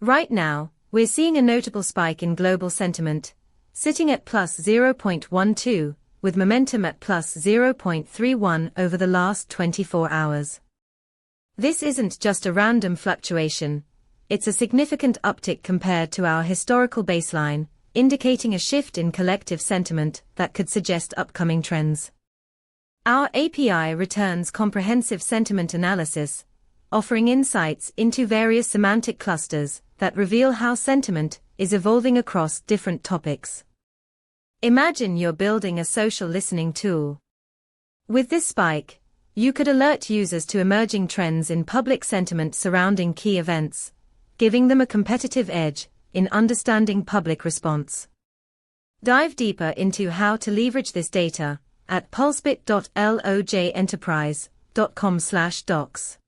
Right now, we're seeing a notable spike in global sentiment, sitting at plus 0.12, with momentum at plus 0.31 over the last 24 hours. This isn't just a random fluctuation, it's a significant uptick compared to our historical baseline, indicating a shift in collective sentiment that could suggest upcoming trends. Our API returns comprehensive sentiment analysis, offering insights into various semantic clusters that reveal how sentiment is evolving across different topics. Imagine you're building a social listening tool. With this spike, you could alert users to emerging trends in public sentiment surrounding key events, giving them a competitive edge in understanding public response. Dive deeper into how to leverage this data at pulsebit.lojenterprise.com/docs.